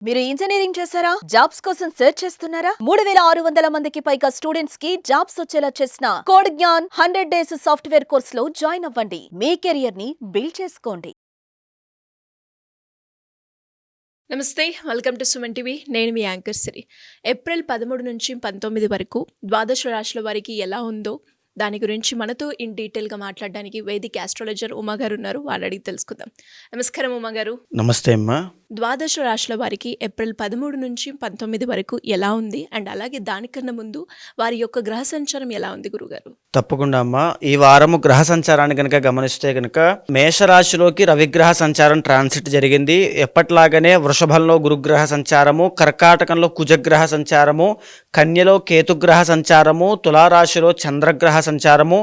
మీరు ఇంజనీరింగ్ చేశారా? జాబ్స్ కోసం సెర్చ్ చేస్తున్నారా? 3600 మందికి పైగా స్టూడెంట్స్ కి జాబ్స్ వచ్చేలా చేసిన code Gyan 100 days software course లో జాయిన్ అవ్వండి. మీ కెరియర్ ని బిల్డ్ చేసుకోండి. నమస్తే, వెల్కమ్ టు సుమన్ టీవీ. నేను మీ యాంకర్ సిరి. ఏప్రిల్ 13 నుంచి 19 వరకు ద్వాదశ రాశుల వారికి ఎలా ఉందో దాని గురించి మనతో ఇన్ డీటెయిల్గా మాట్లాడడానికి వేదిక ఆస్ట్రాలజర్ ఉమా గారు ఉన్నారు. వాళ్ళని అడిగి తెలుసుకుందాం. నమస్కారం ఉమా గారు. నమస్తే అమ్మా. ద్వాదశ రాశుల వారికి ఏప్రిల్ 13 నుంచి 19 వరకు ఎలా ఉంది, అండ్ అలాగే దానికన్నా ముందు వారి యొక్క గ్రహ సంచారం ఎలా ఉంది గురుగారు? తప్పకుండా అమ్మా. ఈ వారము గ్రహ సంచారాన్ని కనుక గమనిస్తే కనుక మేషరాశిలోకి రవిగ్రహ సంచారం ట్రాన్సిట్ జరిగింది. ఎప్పట్లాగానే వృషభంలో గురుగ్రహ సంచారము, కర్కాటకంలో కుజగ్రహ సంచారము, కన్యలో కేతుగ్రహ సంచారము, తులారాశిలో చంద్రగ్రహ సంచారము,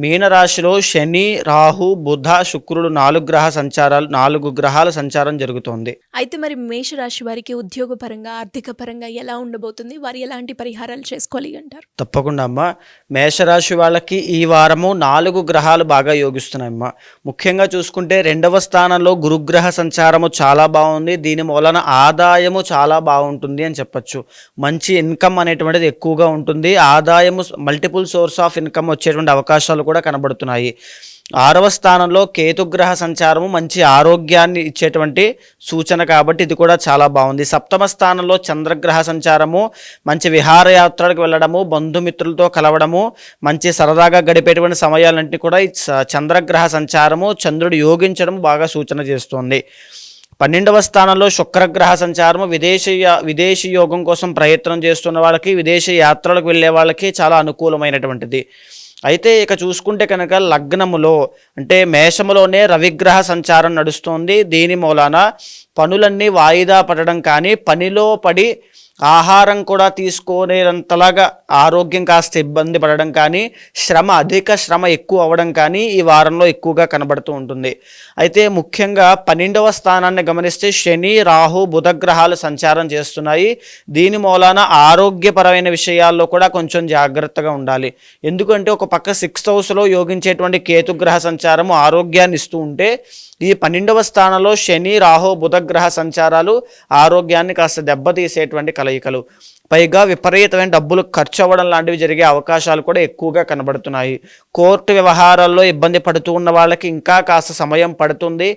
మీనరాశిలో శని, రాహు, బుధ, శుక్రుడు 4 గ్రహాల సంచారం జరుగుతోంది. అయితే మరి మేషరాశి వారికి ఉద్యోగపరంగా, ఆర్థిక పరంగా ఎలా ఉండబోతుంది? వారు ఎలాంటి పరిహారాలు చేసుకోవాలి అంటారు? తప్పకుండా అమ్మ. మేషరాశి వాళ్ళకి ఈ వారము 4 గ్రహాలు బాగా యోగిస్తున్నాయమ్మా. ముఖ్యంగా చూసుకుంటే 2వ స్థానంలో గురుగ్రహ సంచారము చాలా బాగుంది. దీని మూలన ఆదాయము చాలా బాగుంటుంది అని చెప్పచ్చు. మంచి ఇన్కమ్ అనేటువంటిది ఎక్కువగా ఉంటుంది. ఆదాయము మల్టిపుల్ సోర్స్ ఆఫ్ ఇన్కమ్ వచ్చేటువంటి అవకాశాలు కూడా కనబడుతున్నాయి. 6వ స్థానంలో కేతుగ్రహ సంచారము మంచి ఆరోగ్యాన్ని ఇచ్చేటువంటి సూచన కాబట్టి ఇది కూడా చాలా బాగుంది. 7వ స్థానంలో చంద్రగ్రహ సంచారము మంచి విహారయాత్రలకు వెళ్ళడము, బంధుమిత్రులతో కలవడము, మంచి సరదాగా గడిపేటువంటి సమయాలంటే కూడా ఈ చంద్రగ్రహ సంచారము, చంద్రుడు యోగించడం బాగా సూచన చేస్తోంది. 12వ స్థానంలో శుక్రగ్రహ సంచారము విదేశీ యోగం కోసం ప్రయత్నం చేస్తున్న వాళ్ళకి, విదేశీ యాత్రలకు వెళ్ళే వాళ్ళకి చాలా అనుకూలమైనటువంటిది. అయితే ఇక చూసుకుంటే కనుక లగ్నములో అంటే మేషములోనే రవిగ్రహ సంచారం నడుస్తోంది. దీని మూలాన పనులన్నీ వాయిదా పడడం కానీ, పనిలో పడి ఆహారం కూడా తీసుకునేంతలాగా ఆరోగ్యం కాస్త ఇబ్బంది పడడం కానీ, అధిక శ్రమ ఎక్కువ అవ్వడం కానీ ఈ వారంలో ఎక్కువగా కనబడుతూ ఉంటుంది. అయితే ముఖ్యంగా 12వ స్థానాన్ని గమనిస్తే శని, రాహు, బుధ గ్రహాలు సంచారం చేస్తున్నాయి. దీని మూలాన ఆరోగ్యపరమైన విషయాల్లో కూడా కొంచెం జాగ్రత్తగా ఉండాలి. ఎందుకంటే ఒక పక్క 6th హౌస్లో యోగించేటువంటి కేతుగ్రహ సంచారము ఆరోగ్యాన్ని ఇస్తూ ఉంటే, ఈ 12వ స్థానంలో శని, రాహు, బుధ గ్రహ సంచారాలు ఆరోగ్యాన్ని కాస్త దెబ్బతీసేటువంటి కలయికలు. పైగా విపరీతమైన డబ్బులు ఖర్చు అవ్వడం లాంటివి జరిగే అవకాశాలు కూడా ఎక్కువగా కనబడుతున్నాయి. కోర్టు వ్యవహారాల్లో ఇబ్బంది పడుతూ ఉన్న వాళ్ళకి ఇంకా కాస్త సమయం పడుతుంది.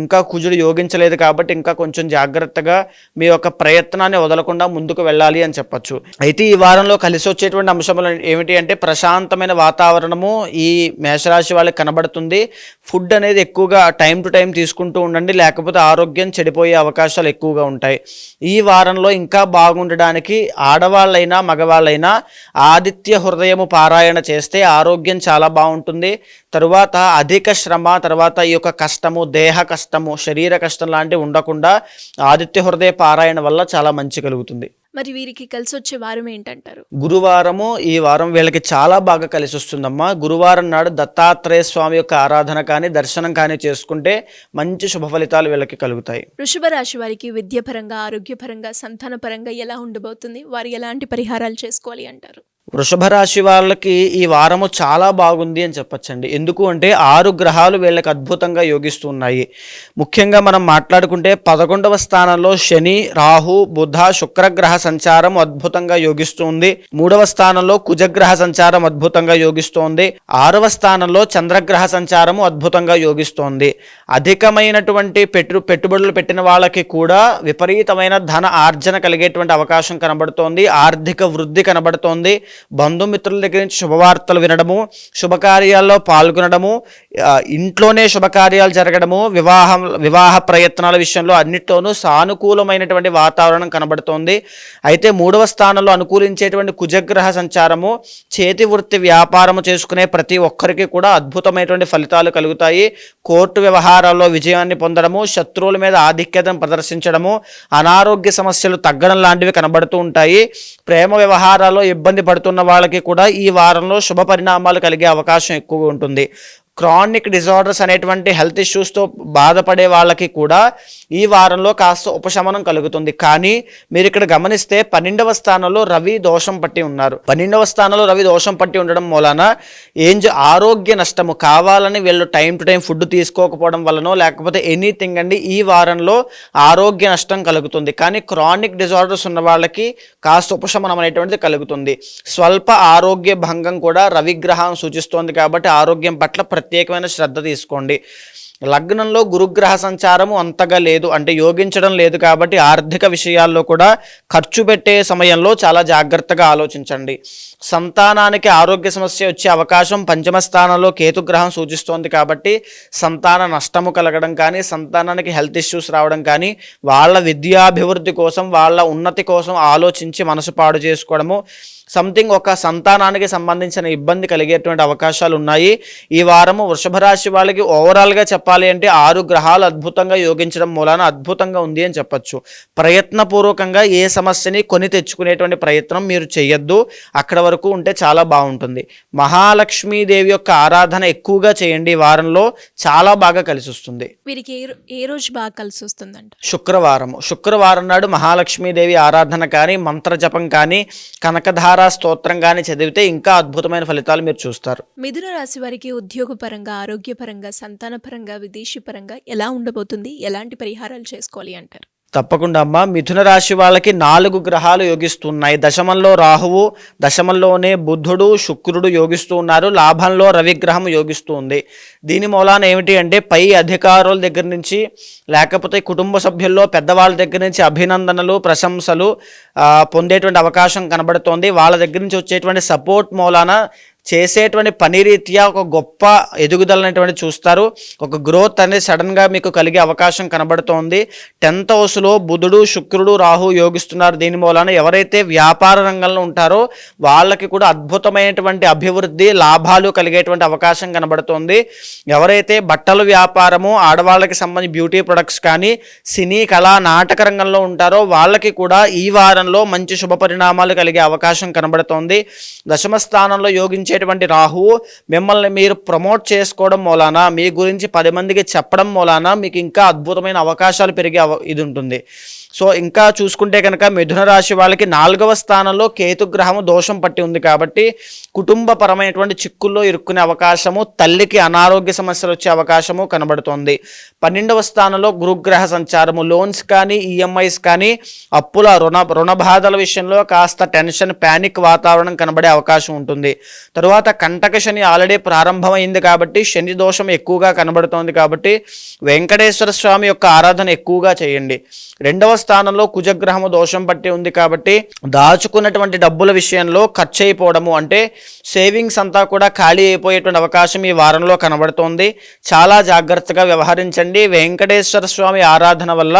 ఇంకా కుజుడు యోగించలేదు కాబట్టి ఇంకా కొంచెం జాగ్రత్తగా మీ యొక్క ప్రయత్నాన్ని వదలకుండా ముందుకు వెళ్ళాలి అని చెప్పచ్చు. అయితే ఈ వారంలో కలిసి వచ్చేటువంటి అంశములు ఏమిటి అంటే, ప్రశాంతమైన వాతావరణము ఈ మేషరాశి వాళ్ళకి కనబడుతుంది. ఫుడ్ అనేది ఎక్కువగా టైం టు టైం తీసుకుంటూ ఉండండి, లేకపోతే ఆరోగ్యం చెడిపోయే అవకాశాలు ఎక్కువగా ఉంటాయి. ఈ వారంలో ఇంకా బాగుండడానికి ఆడవాళ్ళైనా మగవాళ్ళైనా ఆదిత్య హృదయము పారాయణ చేస్తే ఆరోగ్యం చాలా బాగుంటుంది. తరువాత అధిక శ్రమ, తర్వాత ఈ యొక్క కష్టము, దేహ కష్టము, శరీర కష్టం లాంటివి ఉండకుండా ఆదిత్య హృదయ పారాయణ వల్ల చాలా మంచి కలుగుతుంది. మరి వీరికి కలిసి వచ్చే వారం ఏంటంటారు? గురువారము ఈ వారం వీళ్ళకి చాలా బాగా కలిసి వస్తుందమ్మా. గురువారం నాడు దత్తాత్రేయ స్వామి యొక్క ఆరాధన కానీ, దర్శనం కానీ చేసుకుంటే మంచి శుభ ఫలితాలు వీళ్ళకి కలుగుతాయి. వృషభ రాశి వారికి విద్యాపరంగా, ఆరోగ్యపరంగా, సంతాన పరంగా ఎలా ఉండబోతుంది? వారు ఎలాంటి పరిహారాలు చేసుకోవాలి అంటారు? వృషభ రాశి వాళ్ళకి ఈ వారము చాలా బాగుంది అని చెప్పచ్చండి. ఎందుకు అంటే 6 గ్రహాలు వీళ్ళకి అద్భుతంగా యోగిస్తున్నాయి. ముఖ్యంగా మనం మాట్లాడుకుంటే 11వ స్థానంలో శని, రాహు, బుధ, శుక్రగ్రహ సంచారం అద్భుతంగా యోగిస్తుంది. 3వ స్థానంలో కుజగ్రహ సంచారం అద్భుతంగా యోగిస్తోంది. 6వ స్థానంలో చంద్రగ్రహ సంచారము అద్భుతంగా యోగిస్తోంది. అధికమైనటువంటి పెట్టుబడులు పెట్టిన వాళ్ళకి కూడా విపరీతమైన ధన ఆర్జన కలిగేటువంటి అవకాశం కనబడుతోంది. ఆర్థిక వృద్ధి కనబడుతోంది. బంధుమిత్రుల దగ్గర నుంచి శుభవార్తలు వినడము, శుభకార్యాల్లో పాల్గొనడము, ఇంట్లోనే శుభకార్యాలు జరగడము, వివాహ ప్రయత్నాల విషయంలో అన్నిట్లోనూ సానుకూలమైనటువంటి వాతావరణం కనబడుతోంది. అయితే 3వ స్థానంలో అనుకూలించేటువంటి కుజగ్రహ సంచారము చేతి వృత్తి వ్యాపారము చేసుకునే ప్రతి ఒక్కరికి కూడా అద్భుతమైనటువంటి ఫలితాలు కలుగుతాయి. కోర్టు వ్యవహారాల్లో విజయాన్ని పొందడము, శత్రువుల మీద ఆధిక్యతను ప్రదర్శించడము, అనారోగ్య సమస్యలు తగ్గడం లాంటివి కనబడుతూ ఉంటాయి. ప్రేమ వ్యవహారాల్లో ఇబ్బంది పడుతున్న వాళ్ళకి కూడా ఈ వారంలో శుభ పరిణామాలు కలిగే అవకాశం ఎక్కువగా ఉంటుంది. క్రానిక్ డిజార్డర్స్ అనేటువంటి హెల్త్ ఇష్యూస్తో బాధపడే వాళ్ళకి కూడా ఈ వారంలో కాస్త ఉపశమనం కలుగుతుంది. కానీ మీరు ఇక్కడ గమనిస్తే 12వ స్థానంలో రవి దోషం పట్టి ఉన్నారు. 12వ స్థానంలో రవి దోషం పట్టి ఉండడం మూలాన ఆరోగ్య నష్టము, కావాలని వీళ్ళు టైం టు టైం ఫుడ్ తీసుకోకపోవడం వలనో లేకపోతే ఎనీథింగ్ అండి ఈ వారంలో ఆరోగ్య నష్టం కలుగుతుంది. కానీ క్రానిక్ డిజార్డర్స్ ఉన్న వాళ్ళకి కాస్త ఉపశమనం అనేటువంటిది కలుగుతుంది. స్వల్ప ఆరోగ్య భంగం కూడా రవిగ్రహం సూచిస్తోంది కాబట్టి ఆరోగ్యం పట్ల ప్రత్యేకమైన శ్రద్ధ తీసుకోండి. లగ్నంలో గురుగ్రహ సంచారము అంతగా లేదు, అంటే యోగించడం లేదు కాబట్టి ఆర్థిక విషయాల్లో కూడా ఖర్చు పెట్టే సమయంలో చాలా జాగ్రత్తగా ఆలోచించండి. సంతానానికి ఆరోగ్య సమస్య వచ్చే అవకాశం పంచమ స్థానంలో కేతుగ్రహం సూచిస్తోంది కాబట్టి సంతాన నష్టము కలగడం కానీ, సంతానానికి హెల్త్ ఇష్యూస్ రావడం కానీ, వాళ్ళ విద్యాభివృద్ధి కోసం వాళ్ళ ఉన్నతి కోసం ఆలోచించి మనసు పాడు చేసుకోవడము, సంథింగ్ ఒక సంతానానికి సంబంధించిన ఇబ్బంది కలిగేటువంటి అవకాశాలు ఉన్నాయి. ఈ వారము వృషభ రాశి వాళ్ళకి ఓవరాల్గా చెప్పాలి అంటే 6 గ్రహాలు అద్భుతంగా యోగించడం మూలాన అద్భుతంగా ఉంది అని చెప్పచ్చు. ప్రయత్నపూర్వకంగా ఏ సమస్యని కొని తెచ్చుకునేటువంటి ప్రయత్నం మీరు చేయొద్దు, అక్కడ వరకు ఉంటే చాలా బాగుంటుంది. మహాలక్ష్మీదేవి యొక్క ఆరాధన ఎక్కువగా చేయండి, ఈ వారంలో చాలా బాగా కలిసి వస్తుంది. వీరికి ఏ రోజు బాగా కలిసి వస్తుందంట? శుక్రవారం నాడు మహాలక్ష్మీదేవి ఆరాధన కానీ, మంత్ర జపం కానీ, కనకధార స్తోత్రం కానీ చదివితే ఇంకా అద్భుతమైన ఫలితాలు మీరు చూస్తారు. మిథున రాశి వారికి ఉద్యోగపరంగా, ఆరోగ్యపరంగా, సంతానపరంగా, విదేశీ పరంగా ఎలా ఉండబోతుంది? ఎలాంటి పరిహారాలు చేసుకోవాలి అంటారు? తప్పకుండా అమ్మ. మిథున రాశి వాళ్ళకి 4 గ్రహాలు యోగిస్తున్నాయి. దశమంలో రాహువు, దశమంలోనే బుధుడు, శుక్రుడు యోగిస్తూ ఉన్నారు. లాభంలో రవిగ్రహం యోగిస్తూ ఉంది. దీని మూలాన ఏమిటి అంటే పై అధికారుల దగ్గర నుంచి లేకపోతే కుటుంబ సభ్యుల్లో పెద్దవాళ్ళ దగ్గర నుంచి అభినందనలు, ప్రశంసలు పొందేటువంటి అవకాశం కనబడుతోంది. వాళ్ళ దగ్గర నుంచి వచ్చేటువంటి సపోర్ట్ మూలాన చేసేటువంటి పని రీత్యా ఒక గొప్ప ఎదుగుదల అనేటువంటి చూస్తారు. ఒక గ్రోత్ అనేది సడన్గా మీకు కలిగే అవకాశం కనబడుతోంది. 10th హౌస్లో బుధుడు, శుక్రుడు, రాహు యోగిస్తున్నారు. దీని మూలాన ఎవరైతే వ్యాపార రంగంలో ఉంటారో వాళ్ళకి కూడా అద్భుతమైనటువంటి అభివృద్ధి, లాభాలు కలిగేటువంటి అవకాశం కనబడుతోంది. ఎవరైతే బట్టల వ్యాపారము, ఆడవాళ్ళకి సంబంధించి బ్యూటీ ప్రొడక్ట్స్ కానీ, సినీ, కళా, నాటక రంగంలో ఉంటారో వాళ్ళకి కూడా ఈ వారంలో మంచి శుభ పరిణామాలు కలిగే అవకాశం కనబడుతోంది. దశమ స్థానంలో యోగించేటువంటి రాహువు మిమ్మల్ని మీరు ప్రమోట్ చేసుకోవడం మూలాన, మీ గురించి 10 మందికి చెప్పడం మూలాన మీకు ఇంకా అద్భుతమైన అవకాశాలు పెరిగే ఇది ఉంటుంది. సో ఇంకా చూసుకుంటే కనుక మిథున రాశి వాళ్ళకి 4వ స్థానంలో కేతుగ్రహము దోషం పట్టి ఉంది కాబట్టి కుటుంబపరమైనటువంటి చిక్కుల్లో ఇరుక్కునే అవకాశము, తల్లికి అనారోగ్య సమస్యలు వచ్చే అవకాశము కనబడుతోంది. 12వ స్థానంలో గురుగ్రహ సంచారము, లోన్స్ కానీ, ఈఎంఐస్ కానీ, అప్పుల రుణ బాధల విషయంలో కాస్త టెన్షన్, ప్యానిక్ వాతావరణం కనబడే అవకాశం ఉంటుంది. తరువాత కంటక శని ఆల్రెడీ ప్రారంభమైంది కాబట్టి శని దోషం ఎక్కువగా కనబడుతోంది కాబట్టి వెంకటేశ్వర స్వామి యొక్క ఆరాధన ఎక్కువగా చేయండి. 2వ స్థానంలో కుజగ్రహము దోషం పట్టి ఉంది కాబట్టి దాచుకున్నటువంటి డబ్బుల విషయంలో ఖర్చు అయిపోవడము, అంటే సేవింగ్స్ అంతా కూడా ఖాళీ అయిపోయేటువంటి అవకాశం ఈ వారంలో కనబడుతోంది. చాలా జాగ్రత్తగా వ్యవహరించండి. వెంకటేశ్వర స్వామి ఆరాధన వల్ల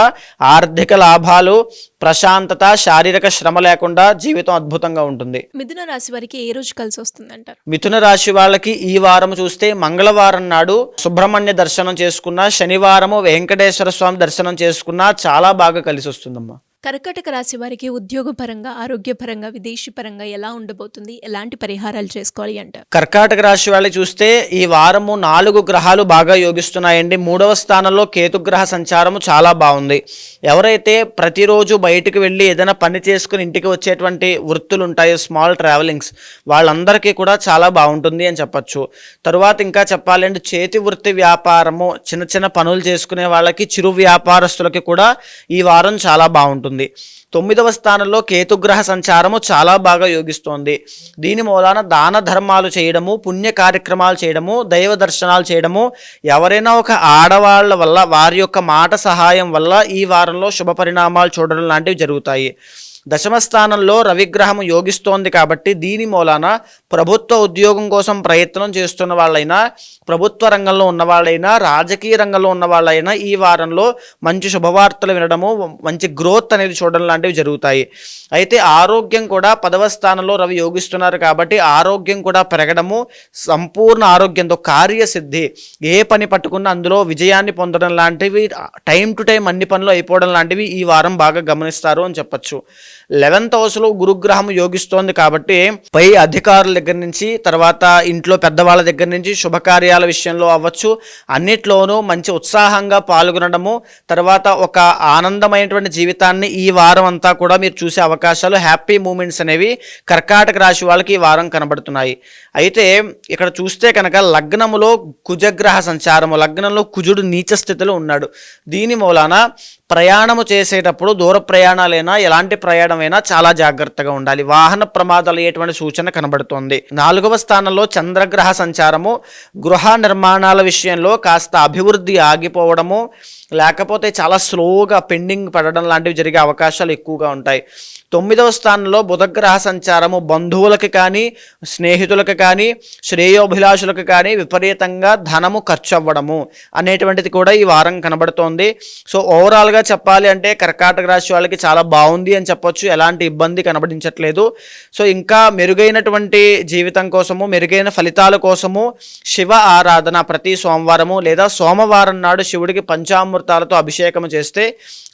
ఆర్థిక లాభాలు, ప్రశాంతత, శారీరక శ్రమ లేకుండా జీవితం అద్భుతంగా ఉంటుంది. మిథున రాశి వారికి ఏ రోజు కలిసి వస్తుంది అంటారు? మిథున రాశి వాళ్ళకి ఈ వారం చూస్తే మంగళవారం నాడు సుబ్రహ్మణ్య దర్శనం చేసుకున్నా, శనివారము వెంకటేశ్వర స్వామి దర్శనం చేసుకున్నా చాలా బాగా కలిసి వస్తుందమ్మా. కర్కాటక రాశి వారికి ఉద్యోగపరంగా, ఆరోగ్యపరంగా, విదేశీ పరంగా ఎలా ఉండబోతుంది? ఎలాంటి పరిహారాలు చేసుకోవాలి అంటారు? కర్కాటక రాశి వాళ్ళు చూస్తే ఈ వారము 4 గ్రహాలు బాగా యోగిస్తున్నాయండి. 3వ స్థానంలో కేతుగ్రహ సంచారము చాలా బాగుంది. ఎవరైతే ప్రతిరోజు బయటికి వెళ్ళి ఏదైనా పని చేసుకుని ఇంటికి వచ్చేటువంటి వృత్తులు ఉంటాయో, స్మాల్ ట్రావెలింగ్స్, వాళ్ళందరికీ కూడా చాలా బాగుంటుంది అని చెప్పచ్చు. తరువాత ఇంకా చెప్పాలంటే చేతి వృత్తి వ్యాపారము, చిన్న చిన్న పనులు చేసుకునే వాళ్ళకి, చిరు వ్యాపారస్తులకి కూడా ఈ వారం చాలా బాగుంటుంది. 9వ స్థానంలో కేతుగ్రహ సంచారము చాలా బాగా యోగిస్తోంది. దీని మూలాన దాన ధర్మాలు చేయడము, పుణ్య కార్యక్రమాలు చేయడము, దైవ దర్శనాలు చేయడము, ఎవరైనా ఒక ఆడవాళ్ళ వల్ల, వారి యొక్క మాట సహాయం వల్ల ఈ వారంలో శుభ పరిణామాలు చూడడం లాంటివి జరుగుతాయి. దశమ స్థానంలో రవిగ్రహము యోగిస్తోంది కాబట్టి దీని మూలాన ప్రభుత్వ ఉద్యోగం కోసం ప్రయత్నం చేస్తున్న వాళ్ళైనా, ప్రభుత్వ రంగంలో ఉన్న వాళ్ళైనా, రాజకీయ రంగంలో ఉన్న వాళ్ళైనా ఈ వారంలో మంచి శుభవార్తలు వినడము, మంచి గ్రోత్ అనేది చూడడం లాంటివి జరుగుతాయి. అయితే ఆరోగ్యం కూడా 10వ స్థానంలో రవి యోగిస్తున్నారు కాబట్టి ఆరోగ్యం కూడా పెరగడము, సంపూర్ణ ఆరోగ్యంతో కార్యసిద్ధి, ఏ పని పట్టుకున్నా అందులో విజయాన్ని పొందడం లాంటివి, టైం టు టైం అన్ని పనులు అయిపోవడం లాంటివి ఈ వారం బాగా గమనిస్తారు అని చెప్పచ్చు. 11th హౌస్లో గురుగ్రహం యోగిస్తోంది కాబట్టి పై అధికారుల దగ్గర నుంచి, తర్వాత ఇంట్లో పెద్దవాళ్ళ దగ్గర నుంచి, శుభకార్యాల విషయంలో అవ్వచ్చు, అన్నిట్లోనూ మంచి ఉత్సాహంగా పాల్గొనడము, తర్వాత ఒక ఆనందమైనటువంటి జీవితాన్ని ఈ వారం అంతా కూడా మీరు చూసే అవకాశాలు, హ్యాపీ మూమెంట్స్ అనేవి కర్కాటక రాశి వాళ్ళకి ఈ వారం కనబడుతున్నాయి. అయితే ఇక్కడ చూస్తే కనుక లగ్నములో కుజగ్రహ సంచారము, లగ్నంలో కుజుడు నీచ స్థితిలో ఉన్నాడు. దీని మూలాన ప్రయాణము చేసేటప్పుడు దూర ప్రయాణాలైనా ఎలాంటి ప్రయాణమైనా చాలా జాగ్రత్తగా ఉండాలి. వాహన ప్రమాదాలు అయ్యేటువంటి సూచన కనబడుతోంది. 4వ స్థానంలో చంద్రగ్రహ సంచారము, గృహ నిర్మాణాల విషయంలో కాస్త అభివృద్ధి ఆగిపోవడము, లేకపోతే చాలా స్లోగా పెండింగ్ పడడం లాంటివి జరిగే అవకాశాలు ఎక్కువగా ఉంటాయి. 9వ స్థానంలో బుధగ్రహ సంచారము, బంధువులకి కానీ, స్నేహితులకు కానీ, శ్రేయోభిలాషులకు కానీ విపరీతంగా ధనము ఖర్చు అవ్వడము అనేటువంటిది కూడా ఈ వారం కనబడుతోంది. సో ఓవరాల్గా చెప్పాలి అంటే కర్కాటక రాశి వాళ్ళకి చాలా బాగుంది అని చెప్పొచ్చు. ఎలాంటి ఇబ్బంది కనబడించట్లేదు. సో ఇంకా మెరుగైనటువంటి జీవితం కోసము, మెరుగైన ఫలితాల కోసము శివ ఆరాధన ప్రతి సోమవారము లేదా సోమవారం నాడు శివుడికి పంచామృతాలతో అభిషేకం చేస్తే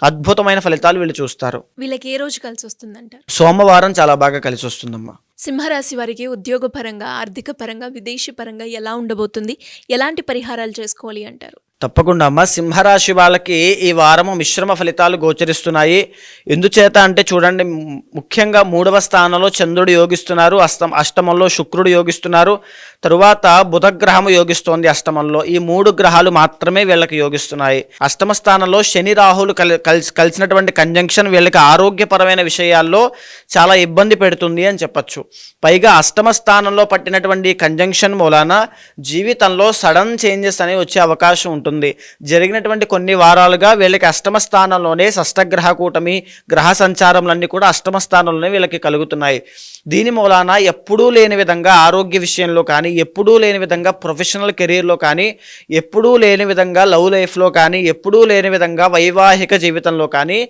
అద్భుతమైన ఫలితాలు వీళ్ళు చూస్తారు. వీళ్ళకి ఏ రోజు కలిసి వస్తుందంటారు? సోమవారం చాలా బాగా కలిసి వస్తుందమ్మా. సింహరాశి వారికి ఉద్యోగపరంగా, ఆర్థిక పరంగా, విదేశీ పరంగా ఎలా ఉండబోతుంది? ఎలాంటి పరిహారాలు చేసుకోవాలి అంటారు? తప్పకుండా అమ్మ, సింహరాశి వాళ్ళకి ఈ వారము మిశ్రమ ఫలితాలు గోచరిస్తున్నాయి. ఎందుచేత అంటే చూడండి, ముఖ్యంగా 3వ స్థానంలో చంద్రుడు యోగిస్తున్నారు, అష్టమంలో శుక్రుడు యోగిస్తున్నారు, తరువాత బుధగ్రహము యోగిస్తోంది అష్టమంలో. ఈ 3 గ్రహాలు మాత్రమే వీళ్ళకి యోగిస్తున్నాయి. అష్టమ స్థానంలో శని రాహులు కలిసినటువంటి కంజంక్షన్ వీళ్ళకి ఆరోగ్యపరమైన విషయాల్లో చాలా ఇబ్బంది పెడుతుంది అని చెప్పచ్చు. పైగా అష్టమ స్థానంలో పట్టినటువంటి కంజంక్షన్ మూలాన జీవితంలో సడన్ చేంజెస్ అనేవి వచ్చే అవకాశం ఉంటుంది. జరిగినటువంటి కొన్ని వారాలుగా వీళ్ళకి అష్టమ స్థానంలోనే షష్టగ్రహ కూటమి, గ్రహ సంచారములన్నీ కూడా అష్టమ స్థానంలోనే వీళ్ళకి కలుగుతున్నాయి. దీని మూలాన ఎప్పుడూ లేని విధంగా ఆరోగ్య విషయంలో కానీ, ఎప్పుడూ లేని విధంగా ప్రొఫెషనల్ కెరీర్లో కానీ, ఎప్పుడూ లేని విధంగా లవ్ లైఫ్లో కానీ, ఎప్పుడూ లేని విధంగా వైవాహిక జీవితంలో కానీ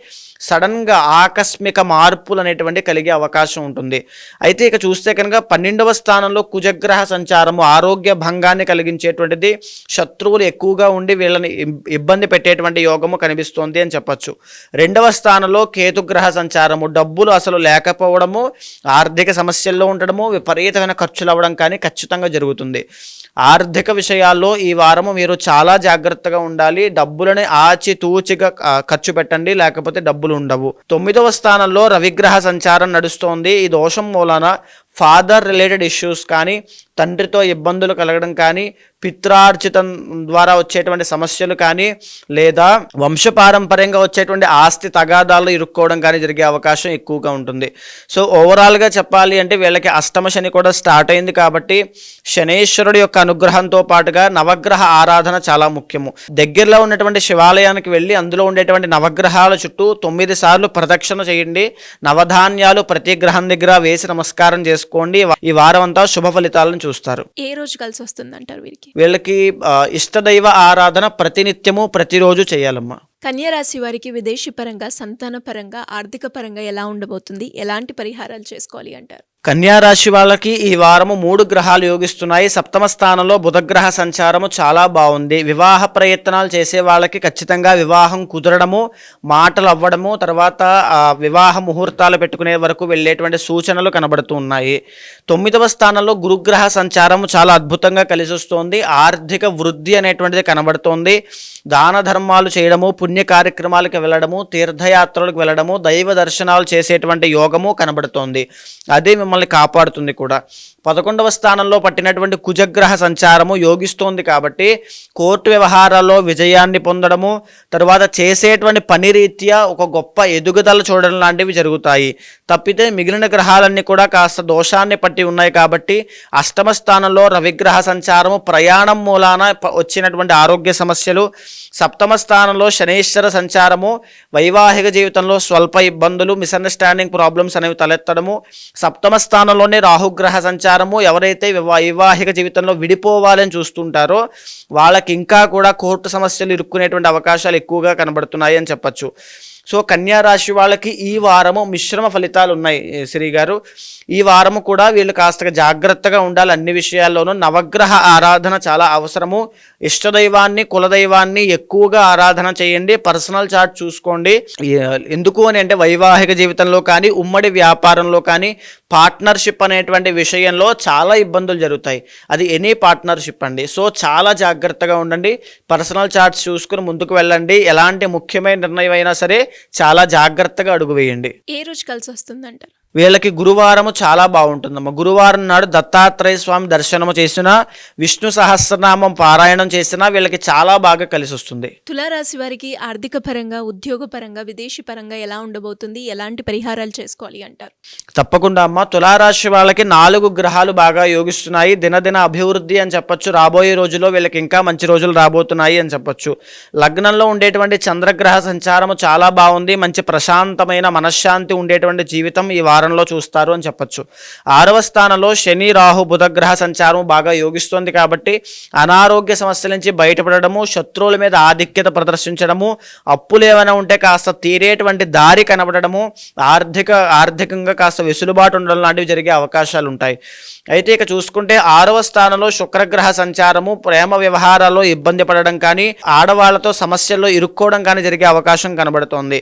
సడన్గా ఆకస్మిక మార్పులు అనేటువంటి కలిగే అవకాశం ఉంటుంది. అయితే ఇక చూస్తే కనుక 12వ స్థానంలో కుజగ్రహ సంచారము ఆరోగ్య భంగాన్ని కలిగించేటువంటిది, శత్రువులు ఎక్కువగా ఉండి వీళ్ళని ఇబ్బంది పెట్టేటువంటి యోగము కనిపిస్తోంది అని చెప్పచ్చు. 2వ స్థానంలో కేతుగ్రహ సంచారము, డబ్బులు అసలు లేకపోవడము, ఆర్థిక సమస్యల్లో ఉండడము, విపరీతమైన ఖర్చులు అవ్వడం కానీ ఖచ్చితంగా జరుగుతుంది. ఆర్థిక విషయాల్లో ఈ వారము మీరు చాలా జాగ్రత్తగా ఉండాలి. డబ్బులని ఆచితూచిగా ఖర్చు పెట్టండి, లేకపోతే డబ్బులు ఉండవు. 9వ స్థానంలో రవిగ్రహ సంచారం నడుస్తోంది. ఈ దోషం మూలన ఫాదర్ రిలేటెడ్ ఇష్యూస్ కానీ, తండ్రితో ఇబ్బందులు కలగడం కానీ, పిత్రార్జితం ద్వారా వచ్చేటువంటి సమస్యలు కానీ, లేదా వంశపారంపర్యంగా వచ్చేటువంటి ఆస్తి తగాదాలు ఇరుక్కోవడం కానీ జరిగే అవకాశం ఎక్కువగా ఉంటుంది. సో ఓవరాల్గా చెప్పాలి అంటే వీళ్ళకి అష్టమ శని కూడా స్టార్ట్ అయింది కాబట్టి శనేశ్వరుడి యొక్క అనుగ్రహంతో పాటుగా నవగ్రహ ఆరాధన చాలా ముఖ్యము. దగ్గరలో ఉన్నటువంటి శివాలయానికి వెళ్ళి అందులో ఉండేటువంటి నవగ్రహాల చుట్టూ 9 సార్లు ప్రదక్షిణ చేయండి. నవధాన్యాలు ప్రతి గ్రహం దగ్గర వేసి నమస్కారం చేసుకోండి. ఈ వారం అంతా శుభ ఫలితాలను చూస్తారు. ఏ రోజు కలిసి వస్తుంది అంటారు వీళ్ళకి ఇష్టదైవ ఆరాధన ప్రతినిత్యము ప్రతిరోజు చేయాలమ్మా. కన్యారాశి వారికి విదేశీ పరంగా, సంతాన పరంగా, ఆర్థిక పరంగా ఎలా ఉండబోతుంది? ఎలాంటి పరిహారాలు చేసుకోవాలి అంటారు? కన్యారాశి వాళ్ళకి ఈ వారము 3 గ్రహాలు యోగిస్తున్నాయి. 7వ స్థానంలో బుధగ్రహ సంచారము చాలా బాగుంది. వివాహ ప్రయత్నాలు చేసే వాళ్ళకి ఖచ్చితంగా వివాహం కుదరడము, మాటలు అవ్వడము, తర్వాత వివాహ ముహూర్తాలు పెట్టుకునే వరకు వెళ్ళేటువంటి సూచనలు కనబడుతూ ఉన్నాయి. 9వ స్థానంలో గురుగ్రహ సంచారము చాలా అద్భుతంగా కలిసి వస్తోంది. ఆర్థిక వృద్ధి అనేటువంటిది కనబడుతోంది. దాన ధర్మాలు చేయడము, పుణ్య కార్యక్రమాలకు వెళ్ళడము, తీర్థయాత్రలకు వెళ్ళడము, దైవ దర్శనాలు చేసేటువంటి యోగము కనబడుతోంది. అదే మిమ్మల్ని కాపాడుతుంది కూడా. 11వ స్థానంలో పట్టినటువంటి కుజగ్రహ సంచారము యోగిస్తోంది కాబట్టి కోర్టు వ్యవహారాల్లో విజయాన్ని పొందడము, తర్వాత చేసేటువంటి పని రీత్యా ఒక గొప్ప ఎదుగుదల చూడడం లాంటివి జరుగుతాయి. తప్పితే మిగిలిన గ్రహాలన్నీ కూడా కాస్త దోషాన్ని పట్టి ఉన్నాయి కాబట్టి అష్టమ స్థానంలో రవిగ్రహ సంచారము, ప్రయాణం మూలాన వచ్చినటువంటి ఆరోగ్య సమస్యలు, 7వ స్థానంలో శనేశ్వర సంచారము, వైవాహిక జీవితంలో స్వల్ప ఇబ్బందులు, మిస్అండర్స్టాండింగ్ ప్రాబ్లమ్స్ అనేవి తలెత్తడము, 7వ స్థానంలోనే రాహుగ్రహ సంచారము, ఎవరైతే వైవాహిక జీవితంలో విడిపోవాలని చూస్తుంటారో వాళ్ళకి ఇంకా కూడా కోర్టు సమస్యలు ఇరుక్కునేటువంటి అవకాశాలు ఎక్కువగా కనబడుతున్నాయి అని చెప్పచ్చు. సో కన్యా రాశి వాళ్ళకి ఈ వారము మిశ్రమ ఫలితాలు ఉన్నాయి శ్రీ గారు. ఈ వారము కూడా వీళ్ళు కాస్త జాగ్రత్తగా ఉండాలి అన్ని విషయాల్లోనూ. నవగ్రహ ఆరాధన చాలా అవసరము. ఇష్టదైవాన్ని కులదైవాన్ని ఎక్కువగా ఆరాధన చేయండి. పర్సనల్ చార్ట్ చూసుకోండి. ఎందుకు అని అంటే వైవాహిక జీవితంలో కానీ ఉమ్మడి వ్యాపారంలో కానీ పార్ట్నర్షిప్ అనేటువంటి విషయంలో చాలా ఇబ్బందులు జరుగుతాయి. అది ఎనీ పార్ట్నర్షిప్ అండి. సో చాలా జాగ్రత్తగా ఉండండి. పర్సనల్ చార్ట్స్ చూసుకుని ముందుకు వెళ్ళండి. ఎలాంటి ముఖ్యమైన నిర్ణయం అయినా సరే చాలా జాగ్రత్తగా అడుగు వేయండి. ఏ రోజు కలిసి వస్తుందంటారు? వీళ్ళకి గురువారము చాలా బాగుంటుందమ్మా. గురువారం నాడు దత్తాత్రేయ స్వామి దర్శనము చేసినా, విష్ణు సహస్రనామం పారాయణం చేసినా వీళ్ళకి చాలా బాగా కలిసి వస్తుంది. తులారాశి వారికి ఆర్థిక పరంగా, ఉద్యోగ పరంగా, విదేశీ పరంగా ఎలా ఉండబోతుంది? ఎలాంటి పరిహారాలు చేసుకోవాలి అంటారు? తప్పకుండా అమ్మ. తులారాశి వాళ్ళకి 4 గ్రహాలు బాగా యోగిస్తున్నాయి. దినదిన అభివృద్ధి అని చెప్పొచ్చు. రాబోయే రోజుల్లో వీళ్ళకి ఇంకా మంచి రోజులు రాబోతున్నాయి అని చెప్పొచ్చు. లగ్నంలో ఉండేటువంటి చంద్రగ్రహ సంచారము చాలా బాగుంది. మంచి ప్రశాంతమైన మనశ్శాంతి ఉండేటువంటి జీవితం ఈ వారంలో చూస్తారు అని చెప్పొచ్చు. 6వ స్థానంలో శని రాహు బుధగ్రహ సంచారం బాగా యోగిస్తుంది కాబట్టి అనారోగ్య సమస్యల నుంచి బయటపడము, శత్రువుల మీద ఆధిక్యత ప్రదర్శించడము, అప్పులు ఏమైనా ఉంటే కాస్త తీరేటువంటి దారి కనబడము, ఆర్థికంగా కాస్త వెసులుబాటు ఉండడం లాంటివి జరిగే అవకాశాలు ఉంటాయి. అయితే ఇక చూసుకుంటే 6వ స్థానంలో శుక్రగ్రహ సంచారము ప్రేమ వ్యవహారాల్లో ఇబ్బంది పడడం కానీ ఆడవాళ్లతో సమస్యల్లో ఇరుక్కోవడం కానీ జరిగే అవకాశం కనబడుతోంది.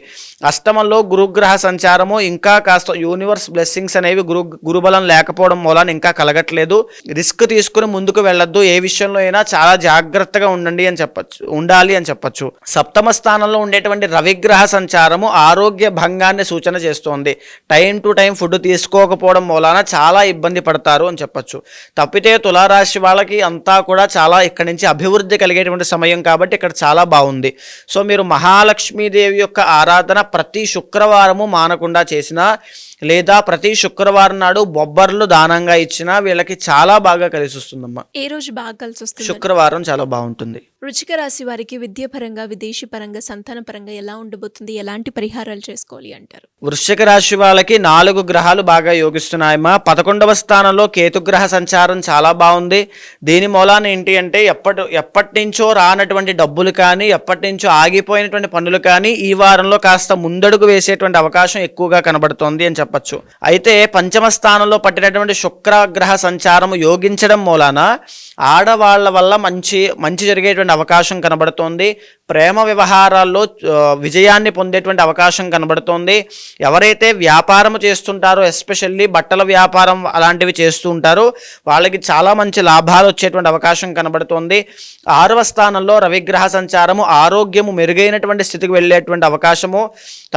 అష్టమంలో గురుగ్రహ సంచారము ఇంకా కాస్త యూనివర్స్ బ్లెస్సింగ్స్ అనేవి గురుబలం లేకపోవడం మూలాన ఇంకా కలగట్లేదు. రిస్క్ తీసుకుని ముందుకు వెళ్ళొద్దు. ఏ విషయంలో అయినా చాలా జాగ్రత్తగా ఉండాలి అని చెప్పొచ్చు. సప్తమ స్థానంలో ఉండేటువంటి రవిగ్రహ సంచారము ఆరోగ్య భంగాన్ని సూచన చేస్తోంది. టైం టు టైం ఫుడ్ తీసుకోకపోవడం మూలాన చాలా ఇబ్బంది పడతారు అని చెప్పొచ్చు. తప్పితే తులారాశి వాళ్ళకి అంతా కూడా చాలా ఇక్కడి నుంచి అభివృద్ధి కలిగేటువంటి సమయం కాబట్టి ఇక్కడ చాలా బాగుంది. సో మీరు మహాలక్ష్మీదేవి యొక్క ఆరాధన ప్రతి శుక్రవారము మానకుండా చేసినా లేదా ప్రతి శుక్రవారం నాడు బొబ్బర్లు దానంగా ఇచ్చినా వీళ్ళకి చాలా బాగా కలిసి వస్తుందమ్మా. ఏ రోజు బాగా కలిసి వస్తుంది? శుక్రవారం చాలా బాగుంటుంది. వృశ్చిక రాశి వారికి విద్యాపరంగా, విదేశీ పరంగా, సంతాన పరంగా ఎలా ఉండబోతుంది? ఎలాంటి పరిహారాలు చేసుకోవాలి అంటారు? వృశ్చిక రాశి వాళ్ళకి 4 గ్రహాలు బాగా యోగిస్తున్నాయమ్మా. 11వ స్థానంలో కేతుగ్రహ సంచారం చాలా బాగుంది. దీని మూలాన ఏంటి అంటే ఎప్పటి నుంచో రానటువంటి డబ్బులు కానీ ఎప్పటి నుంచో ఆగిపోయినటువంటి పనులు కానీ ఈ వారంలో కాస్త ముందడుగు వేసేటువంటి అవకాశం ఎక్కువగా కనబడుతోంది అని చెప్పచ్చు. అయితే 5వ స్థానంలో పట్టినటువంటి శుక్రగ్రహ సంచారం యోగించడం మూలాన ఆడవాళ్ల వల్ల మంచి జరిగేటువంటి అవకాశం కనబడుతోంది. ప్రేమ వ్యవహారాల్లో విజయాన్ని పొందేటువంటి అవకాశం కనబడుతోంది. ఎవరైతే వ్యాపారం చేస్తుంటారో, ఎస్పెషల్లీ బట్టల వ్యాపారం అలాంటివి చేస్తూ ఉంటారో వాళ్ళకి చాలా మంచి లాభాలు వచ్చేటువంటి అవకాశం కనబడుతోంది. 6వ స్థానంలో రవిగ్రహ సంచారము ఆరోగ్యము మెరుగైనటువంటి స్థితికి వెళ్ళేటువంటి అవకాశము.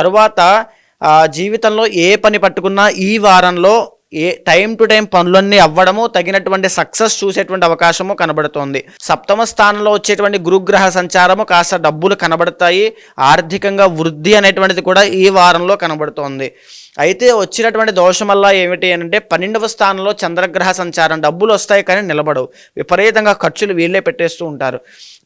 తరువాత జీవితంలో ఏ పని పట్టుకున్నా ఈ వారంలో టైం టు టైం పనులన్నీ అవ్వడము, తగినటువంటి సక్సెస్ చూసేటువంటి అవకాశము కనబడుతోంది. 7వ స్థానంలో వచ్చేటువంటి గురుగ్రహ సంచారము కాస్త డబ్బులు కనబడతాయి. ఆర్థికంగా వృద్ధి అనేటువంటిది కూడా ఈ వారంలో కనబడుతోంది. అయితే వచ్చినటువంటి దోషం వల్ల ఏమిటి అంటే 12వ స్థానంలో చంద్రగ్రహ సంచారం. డబ్బులు వస్తాయి కానీ నిలబడవు. విపరీతంగా ఖర్చులు వీళ్ళే పెట్టేస్తూ ఉంటారు.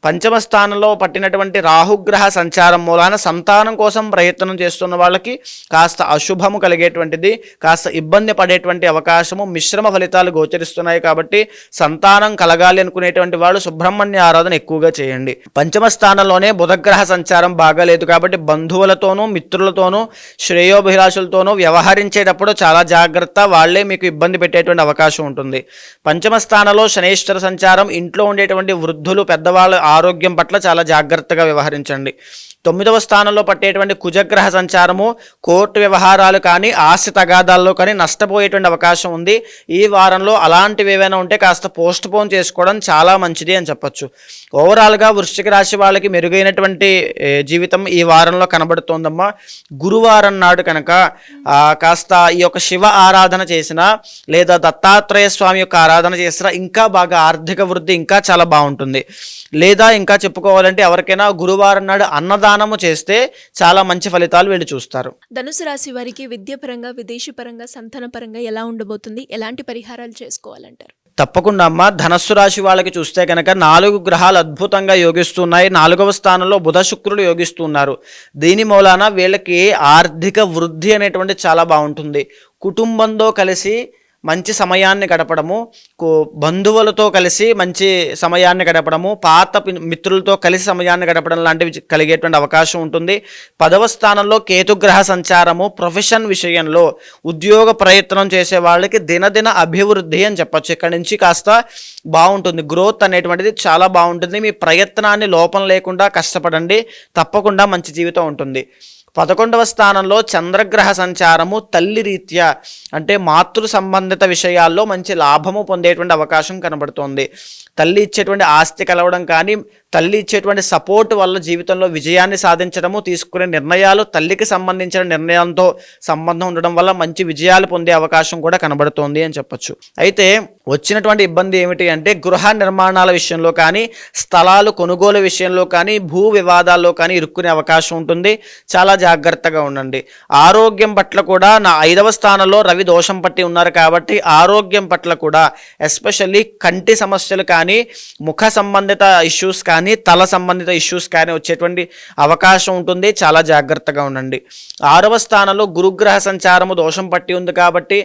5వ స్థానంలో పట్టినటువంటి రాహుగ్రహ సంచారం మూలాన సంతానం కోసం ప్రయత్నం చేస్తున్న వాళ్ళకి కాస్త అశుభము కలిగేటువంటిది, కాస్త ఇబ్బంది పడేటువంటి అవకాశము, మిశ్రమ ఫలితాలు గోచరిస్తున్నాయి. కాబట్టి సంతానం కలగాలి అనుకునేటువంటి వాళ్ళు సుబ్రహ్మణ్య ఆరాధన ఎక్కువగా చేయండి. 5వ స్థానంలోనే బుధగ్రహ సంచారం బాగాలేదు కాబట్టి బంధువులతోనూ మిత్రులతోనూ శ్రేయోభిలాషులతోనూ వ్యవహరించేటప్పుడు చాలా జాగ్రత్త. వాళ్లే మీకు ఇబ్బంది పెట్టేటువంటి అవకాశం ఉంటుంది. 5వ స్థానంలో శనేశ్వర సంచారం. ఇంట్లో ఉండేటువంటి వృద్ధులు పెద్దవాళ్ళ ఆరోగ్యం పట్ల చాలా జాగ్రత్తగా వ్యవహరించండి. 9వ స్థానంలో పట్టేటువంటి కుజగ్రహ సంచారము కోర్టు వ్యవహారాలు కానీ ఆస్తి తగాదాల్లో కానీ నష్టపోయేటువంటి అవకాశం ఉంది. ఈ వారంలో అలాంటివి ఏవైనా ఉంటే కాస్త పోస్ట్ పోన్ చేసుకోవడం చాలా మంచిది అని చెప్పొచ్చు. ఓవరాల్గా వృశ్చిక రాశి వాళ్ళకి మెరుగైనటువంటి జీవితం ఈ వారంలో కనబడుతోందమ్మా. గురువారం నాడు కనుక కాస్త ఈ యొక్క శివ ఆరాధన చేసినా లేదా దత్తాత్రేయ స్వామి యొక్క ఆరాధన చేసినా ఇంకా బాగా ఆర్థిక వృద్ధి ఇంకా చాలా బాగుంటుంది. లేదా ఇంకా చెప్పుకోవాలంటే ఎవరికైనా గురువారం నాడు అన్నదానము చేస్తే చాలా మంచి ఫలితాలు వీళ్ళు చూస్తారు. ధనుసు రాశి వారికి విద్యాపరంగా, విదేశీ పరంగా, సంతాన పరంగా ఎలా ఉండబోతుంది? ఎలాంటి పరిహారాలు చేసుకోవాలంటారు? తప్పకుండా అమ్మ. ధనస్సు రాశి వాళ్ళకి చూస్తే కనుక 4 గ్రహాలు అద్భుతంగా యోగిస్తున్నాయి. 4వ స్థానంలో బుధ శుక్రుడు యోగిస్తున్నారు. దీని మూలాన వీళ్ళకి ఆర్థిక వృద్ధి అనేటువంటి చాలా బాగుంటుంది. కుటుంబంతో కలిసి మంచి సమయాన్ని గడపడము, బంధువులతో కలిసి మంచి సమయాన్ని గడపడము, పాత మిత్రులతో కలిసి సమయాన్ని గడపడం లాంటివి కలిగేటువంటి అవకాశం ఉంటుంది. 10వ స్థానంలో కేతుగ్రహ సంచారము ప్రొఫెషన్ విషయంలో ఉద్యోగ ప్రయత్నం చేసే వాళ్ళకి దినదిన అభివృద్ధి అని చెప్పచ్చు. ఇక్కడ నుంచి కాస్త బాగుంటుంది, గ్రోత్ అనేటువంటిది చాలా బాగుంటుంది. మీ ప్రయత్నాన్ని లోపం లేకుండా కష్టపడండి, తప్పకుండా మంచి జీవితం ఉంటుంది. 11వ స్థానంలో చంద్రగ్రహ సంచారము తల్లి రీత్యా అంటే మాతృ సంబంధిత విషయాల్లో మంచి లాభము పొందేటువంటి అవకాశం కనబడుతోంది. తల్లి ఇచ్చేటువంటి ఆస్తి కలవడం కానీ, తల్లి ఇచ్చేటువంటి సపోర్ట్ వల్ల జీవితంలో విజయాన్ని సాధించడము, తీసుకునే నిర్ణయాలు తల్లికి సంబంధించిన నిర్ణయంతో సంబంధం ఉండడం వల్ల మంచి విజయాలు పొందే అవకాశం కూడా కనబడుతోంది అని చెప్పొచ్చు. అయితే వచ్చినటువంటి ఇబ్బంది ఏమిటి అంటే గృహ నిర్మాణాల విషయంలో కానీ, స్థలాలు కొనుగోలు విషయంలో కానీ, భూ వివాదాల్లో కానీ ఇరుక్కునే అవకాశం ఉంటుంది. చాలా జాగ్రత్తగా ఉండండి. ఆరోగ్యం పట్ల కూడా 5వ స్థానంలో రవి దోషం పట్టి ఉన్నారు కాబట్టి ఆరోగ్యం పట్ల కూడా ఎస్పెషల్లీ కంటి సమస్యలు కానీ, ముఖ సంబంధిత ఇష్యూస్ కానీ, తల సంబంధిత ఇష్యూస్ కానీ వచ్చేటువంటి అవకాశం ఉంటుంది. చాలా జాగ్రత్తగా ఉండండి. 6వ స్థానంలో గురుగ్రహ సంచారము దోషం పట్టి ఉంది కాబట్టి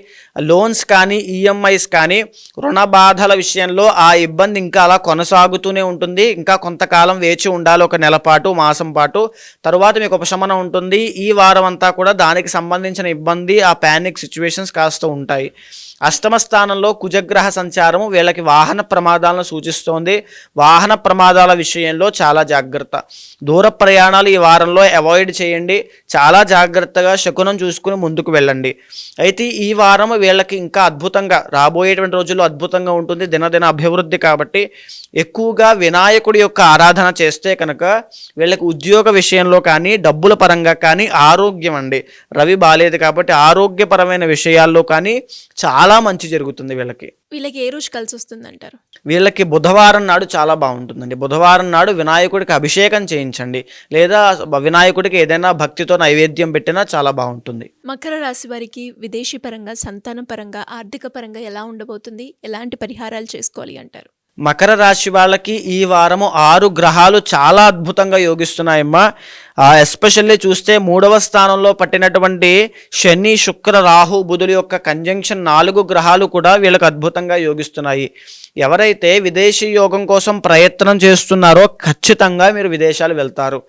లోన్స్ కానీ, ఈఎంఐస్ కానీ, రుణ బాధల విషయంలో ఆ ఇబ్బంది ఇంకా అలా కొనసాగుతూనే ఉంటుంది. ఇంకా కొంతకాలం వేచి ఉండాలి, ఒక నెల పాటు, మాసం పాటు. తరువాత మీకు ఉపశమనం ఉంటుంది. ఈ వారం అంతా కూడా దానికి సంబంధించిన ఇబ్బంది, ఆ ప్యానిక్ సిచ్యువేషన్స్ కాస్త ఉంటాయి. 8వ స్థానంలో కుజగ్రహ సంచారము వీళ్ళకి వాహన ప్రమాదాలను సూచిస్తోంది. వాహన ప్రమాదాల విషయంలో చాలా జాగ్రత్త. దూర ప్రయాణాలు ఈ వారంలో అవాయిడ్ చేయండి. చాలా జాగ్రత్తగా శకునం చూసుకుని ముందుకు వెళ్ళండి. అయితే ఈ వారం వీళ్ళకి ఇంకా అద్భుతంగా రాబోయేటువంటి రోజుల్లో అద్భుతంగా ఉంటుంది, దినదిన అభివృద్ధి. కాబట్టి ఎక్కువగా వినాయకుడి యొక్క ఆరాధన చేస్తే కనుక వీళ్ళకి ఉద్యోగ విషయంలో కానీ, డబ్బుల పరంగా కానీ, ఆరోగ్యం అండి రవి బాలేదు కాబట్టి ఆరోగ్యపరమైన విషయాల్లో కానీ చాలా మంచి జరుగుతుంది. వీళ్ళకి ఏ రోజు కలిసి వస్తుంది అంటారు? వీళ్ళకి బుధవారం నాడు చాలా బాగుంటుందండి. బుధవారం నాడు వినాయకుడికి అభిషేకం చేయించండి, లేదా వినాయకుడికి ఏదైనా భక్తితో నైవేద్యం పెట్టినా చాలా బాగుంటుంది. మకర రాశి వారికి విదేశీ పరంగా, సంతానం పరంగా, ఆర్థిక పరంగా ఎలా ఉండబోతుంది? ఎలాంటి పరిహారాలు చేసుకోవాలి అంటారు? మకర రాశి వాళ్ళకి ఈ వారము 6 గ్రహాలు చాలా అద్భుతంగా యోగిస్తున్నాయమ్మా. ఎస్పెషల్లీ చూస్తే 3వ స్థానంలో పట్టినటువంటి శని, శుక్ర, రాహు, బుధుల యొక్క కంజంక్షన్ 4 గ్రహాలు కూడా వీళ్ళకి అద్భుతంగా యోగిస్తున్నాయి. ఎవరైతే విదేశీ యోగం కోసం ప్రయత్నం చేస్తున్నారో ఖచ్చితంగా మీరు విదేశాలు వెళ్తారు.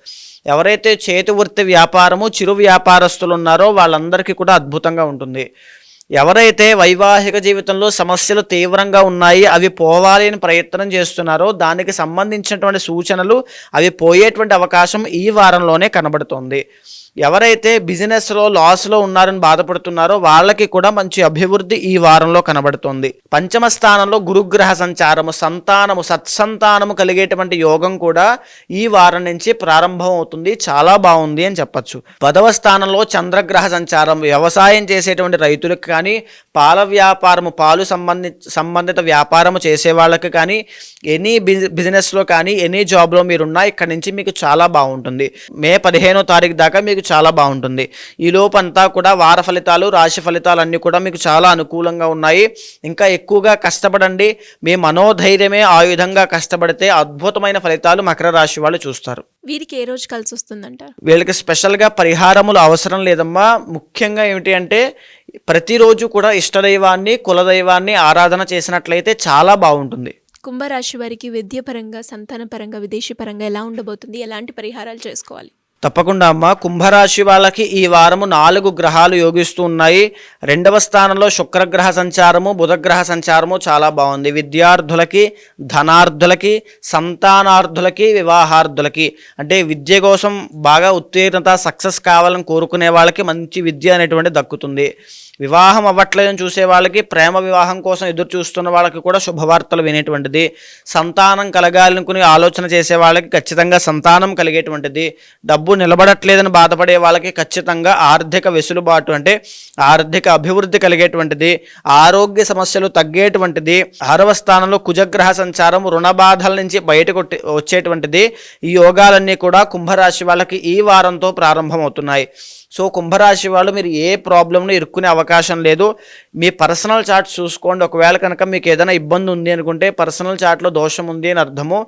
ఎవరైతే చేతి వృత్తి వ్యాపారము, చిరు వ్యాపారస్తులు ఉన్నారో వాళ్ళందరికీ కూడా అద్భుతంగా ఉంటుంది. ఎవరైతే వైవాహిక జీవితంలో సమస్యలు తీవ్రంగా ఉన్నాయి, అవి పోవాలి అని ప్రయత్నం చేస్తున్నారో దానికి సంబంధించినటువంటి సూచనలు అవి పోయేటువంటి అవకాశం ఈ వారంలోనే కనబడుతోంది. ఎవరైతే బిజినెస్లో లాస్లో ఉన్నారని బాధపడుతున్నారో వాళ్ళకి కూడా మంచి అభివృద్ధి ఈ వారంలో కనబడుతోంది. 5వ స్థానంలో గురుగ్రహ సంచారము సంతానము, సత్సంతానము కలిగేటువంటి యోగం కూడా ఈ వారం నుంచి ప్రారంభం అవుతుంది. చాలా బాగుంది అని చెప్పచ్చు. 10వ స్థానంలో చంద్రగ్రహ సంచారం వ్యవసాయం చేసేటువంటి రైతులకు కానీ, పాల వ్యాపారము, పాలు సంబంధిత వ్యాపారము చేసే వాళ్ళకి కానీ, ఎనీ బిజినెస్లో కానీ, ఎనీ జాబ్లో మీరున్నా ఇక్కడి నుంచి మీకు చాలా బాగుంటుంది. మే 15వ తారీఖు దాకా మీకు చాలా బాగుంటుంది. ఈ లోపంతా కూడా వార ఫలితాలు, రాశి ఫలితాలు అన్నీ కూడా మీకు చాలా అనుకూలంగా ఉన్నాయి. ఇంకా ఎక్కువగా కష్టపడండి. మీ మనోధైర్యమే ఆయుధంగా కష్టపడితే అద్భుతమైన ఫలితాలు మకర రాశి వాళ్ళు చూస్తారు. వీరికి ఏ రోజు కలిసి వస్తుందంటారు? వీళ్ళకి స్పెషల్గా పరిహారములు అవసరం లేదమ్మా. ముఖ్యంగా ఏమిటి అంటే ప్రతిరోజు కూడా ఇష్టదైవాన్ని, కులదైవాన్ని ఆరాధన చేసినట్లయితే చాలా బాగుంటుంది. కుంభరాశి వారికి విద్య పరంగా, సంతాన పరంగా, విదేశీ పరంగా ఎలా ఉండబోతుంది? ఎలాంటి పరిహారాలు చేసుకోవాలి? తప్పకుండా అమ్మ. కుంభరాశి వాళ్ళకి ఈ వారము 4 గ్రహాలు యోగిస్తూ ఉన్నాయి. 2వ స్థానంలో శుక్రగ్రహ సంచారము, బుధగ్రహ సంచారము చాలా బాగుంది. విద్యార్థులకి, ధనార్థులకి, సంతానార్థులకి, వివాహార్థులకి అంటే విద్య కోసం బాగా ఉత్తీర్ణత, సక్సెస్ కావాలని కోరుకునే వాళ్ళకి మంచి విద్య అనేటువంటి దక్కుతుంది. వివాహం అవ్వట్లేదని చూసే వాళ్ళకి, ప్రేమ వివాహం కోసం ఎదురు చూస్తున్న వాళ్ళకి కూడా శుభవార్తలు వినేటువంటిది. సంతానం కలగాలనుకుని ఆలోచన చేసే వాళ్ళకి ఖచ్చితంగా సంతానం కలిగేటువంటిది. డబ్బు నిలబడట్లేదని బాధపడే వాళ్ళకి ఖచ్చితంగా ఆర్థిక వెసులుబాటు అంటే ఆర్థిక అభివృద్ధి కలిగేటువంటిది. ఆరోగ్య సమస్యలు తగ్గేటువంటిది. 6వ స్థానంలో కుజగ్రహ సంచారం రుణ బాధల నుంచి బయటకు వచ్చేటువంటిది. ఈ యోగాలన్నీ కూడా కుంభరాశి వాళ్ళకి ఈ వారంతో ప్రారంభమవుతున్నాయి. సో కుంభరాశి వాళ్ళు మీరు ఏ ప్రాబ్లంను ఇరుక్కునే అవకాశం లేదు. మీ పర్సనల్ చార్ట్ చూసుకోండి. ఒకవేళ కనుక మీకు ఏదైనా ఇబ్బంది ఉంది అనుకుంటే పర్సనల్ చార్ట్లో దోషం ఉంది అని అర్థము.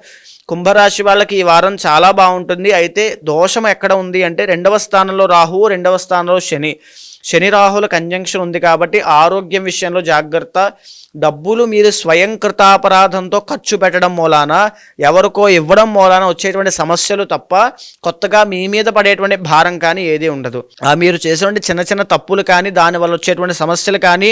కుంభరాశి వాళ్ళకి ఈ వారం చాలా బాగుంటుంది. అయితే దోషం ఎక్కడ ఉంది అంటే 2వ స్థానంలో రాహువు, 2వ స్థానంలో శని. శని రాహుల కంజంక్షన్ ఉంది కాబట్టి ఆరోగ్యం విషయంలో జాగ్రత్త. డబ్బులు మీరు స్వయం కృతాపరాధంతో ఖర్చు పెట్టడం మూలాన, ఎవరికో ఇవ్వడం మూలాన వచ్చేటువంటి సమస్యలు తప్ప కొత్తగా మీ మీద పడేటువంటి భారం కానీ ఏది ఉండదు. మీరు చేసేటువంటి చిన్న చిన్న తప్పులు కానీ దానివల్ల వచ్చేటువంటి సమస్యలు కానీ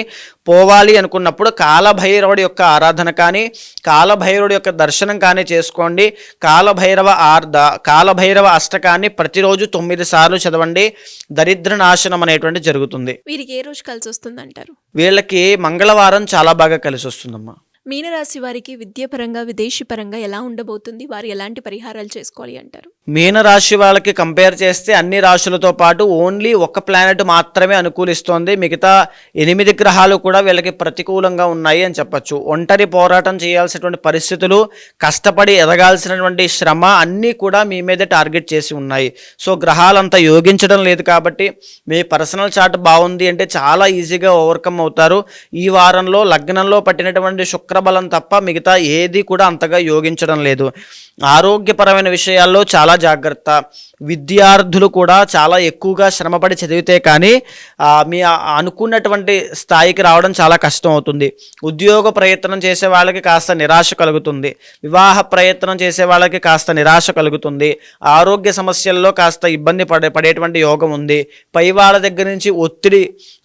పోవాలి అనుకున్నప్పుడు కాలభైరవుడి యొక్క ఆరాధన కానీ కాలభైరవుడి యొక్క దర్శనం కానీ చేసుకోండి. కాలభైరవ అష్టకాన్ని ప్రతిరోజు 9 సార్లు చదవండి. దరిద్ర నాశనం అనేటువంటి జరుగుతుంది. వీరికి ఏ రోజు కలిసి వస్తుంది అంటారు? వీళ్ళకి మంగళవారం చాలా బాగా కలిసి వస్తుందమ్మా. మీనరాశి వారికి విద్యాపరంగా విదేశీ పరంగా ఎలా ఉండబోతుంది? వారు ఎలాంటి పరిహారాలు చేసుకోవాలి అంటారు? మీనరాశి వాళ్ళకి కంపేర్ చేస్తే అన్ని రాశులతో పాటు ఓన్లీ ఒక ప్లానెట్ మాత్రమే అనుకూలిస్తోంది. మిగతా 8 గ్రహాలు కూడా వీళ్ళకి ప్రతికూలంగా ఉన్నాయి అని చెప్పచ్చు. ఒంటరి పోరాటం చేయాల్సినటువంటి పరిస్థితులు, కష్టపడి ఎదగాల్సినటువంటి శ్రమ అన్నీ కూడా మీ మీద టార్గెట్ చేసి ఉన్నాయి. సో గ్రహాలంతా యోగించడం లేదు కాబట్టి మీ పర్సనల్ చార్ట్ బాగుంది అంటే చాలా ఈజీగా ఓవర్కమ్ అవుతారు. ఈ వారంలో లగ్నంలో పట్టినటువంటి శుక్రబలం తప్ప మిగతా ఏది కూడా అంతగా యోగించడం లేదు. ఆరోగ్యపరమైన విషయాల్లో చాలా జాగ్రత్త. విద్యార్థులు కూడా చాలా ఎక్కువగా శ్రమపడి చదివితే కానీ మీ అనుకున్నటువంటి స్థాయికి రావడం చాలా కష్టం అవుతుంది. ఉద్యోగ ప్రయత్నం చేసే వాళ్ళకి కాస్త నిరాశ కలుగుతుంది. వివాహ ప్రయత్నం చేసే వాళ్ళకి కాస్త నిరాశ కలుగుతుంది. ఆరోగ్య సమస్యల్లో కాస్త ఇబ్బంది పడేటువంటి యోగం ఉంది. పై వాళ్ళ దగ్గర నుంచి ఒత్తిడి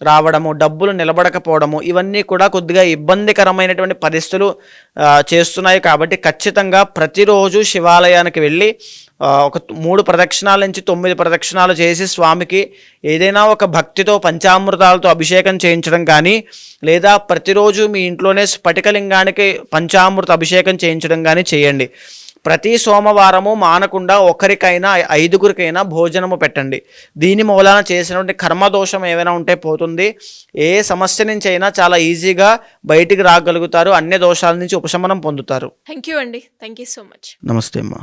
రావడము, డబ్బులు నిలబడకపోవడము, ఇవన్నీ కూడా కొద్దిగా ఇబ్బందికరమైనటువంటి పరిస్థితులు చేస్తున్నాయి. కాబట్టి ఖచ్చితంగా ప్రతిరోజు శివాలయానికి వెళ్ళి ఒక 3 ప్రదక్షిణాల నుంచి 9 ప్రదక్షిణాలు చేసి స్వామికి ఏదైనా ఒక భక్తితో పంచామృతాలతో అభిషేకం చేయించడం కానీ, లేదా ప్రతిరోజు మీ ఇంట్లోనే స్ఫటికలింగానికి పంచామృత అభిషేకం చేయించడం కానీ చేయండి. ప్రతి సోమవారము మానకుండా ఒకరికైనా 5గురికైనా భోజనము పెట్టండి. దీని మూలాన చేసినటువంటి కర్మదోషం ఏమైనా ఉంటే పోతుంది. ఏ సమస్య నుంచి అయినా చాలా ఈజీగా బయటికి రాగలుగుతారు. అన్ని దోషాల నుంచి ఉపశమనం పొందుతారు. థ్యాంక్ యూ అండి. Thank you so much. నమస్తే అమ్మా.